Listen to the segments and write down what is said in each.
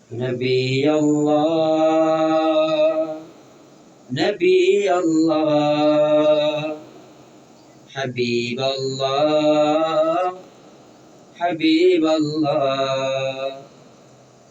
نبي الله نبي الله حبيب الله حبيب الله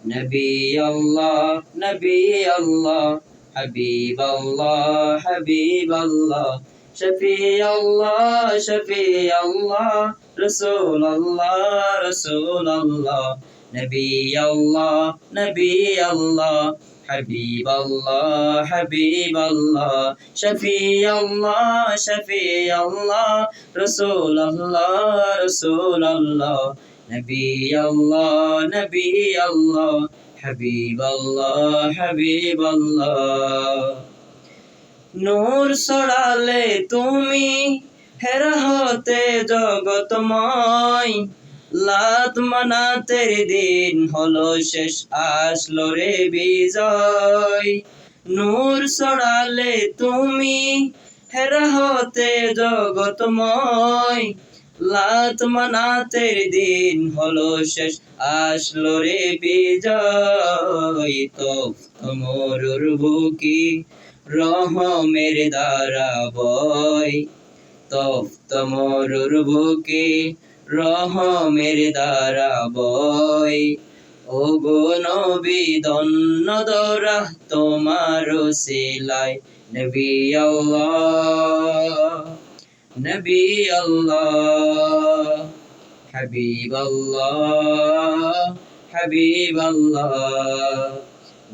نبي الله نبي الله حبيب الله حبيب الله شفيع الله شفيع الله رسول الله رسول الله نبي الله نبي الله حبيب الله حبيب الله شفيع الله شفيع الله رسول الله رسول الله نبي الله نبي الله حبيب الله حبيب الله নূর ছড়ালে তুমি হেরা হতে জগতময় লাত মানাতের দিন হলো শেষ আসলো রে বিজয় নূর ছড়ালে তুমি হেরা হতে জগতময় লাত মানাতের দিন হলো শেষ আসলো রে বিজয় মরুর বুকি রহমের দ্বারা বয় মরুর বুকি রহমের দ্বারা বয় ও গো নবী ধন্য দরা তোমার সিলাই নবী আল্লাহ নবী আল্লাহ হাবিব আল্লাহ হাবিব আল্লাহ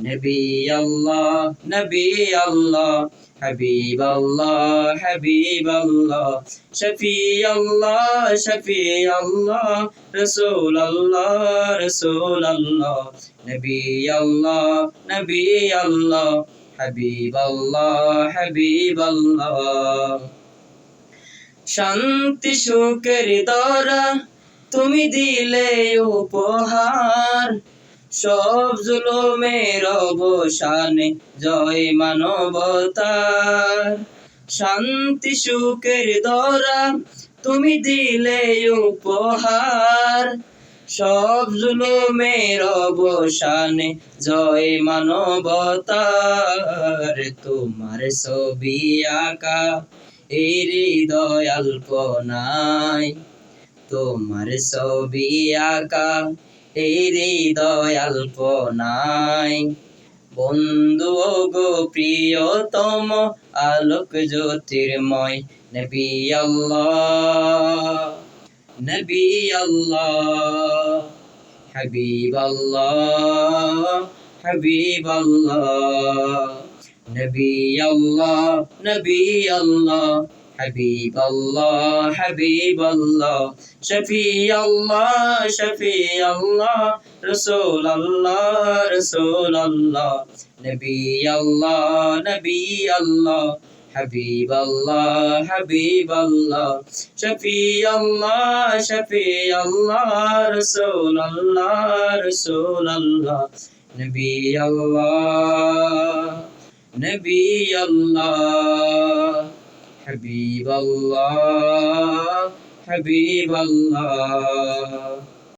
নবী আল্লাহ নবী আল্লাহ حبيب الله حبيب الله شفيع الله شفيع الله رسول الله رسول الله نبي الله نبي الله حبيب الله حبيب الله শান্তি সুখের দরা তুমি দিলে উপহার সব জুলুমের অবসানে জয় মানবতার শান্তি সুখের দরা তুমি দিলে উপহার সব জুলুমের অবসানে জয় মানবতার তোমার ছবি আঁকা এই হৃদয় আল্পনায় তোমার ছবি আঁকা এই হৃদয় আল্পনায় বন্ধু গো প্রিয়তম আলোক জ্যোতির্ময় নবী আল্লাহ নবী আল্লাহ হাবিব আল্লাহ হাবিব আল্লাহ নবী আল্লাহ নবী আল্লাহ حبيب الله حبيب الله شفيع الله شفيع الله رسول الله رسول الله نبي الله نبي الله حبيب الله حبيب الله شفيع الله شفيع الله رسول الله رسول الله نبي الله نبي الله حبيب الله حبيب الله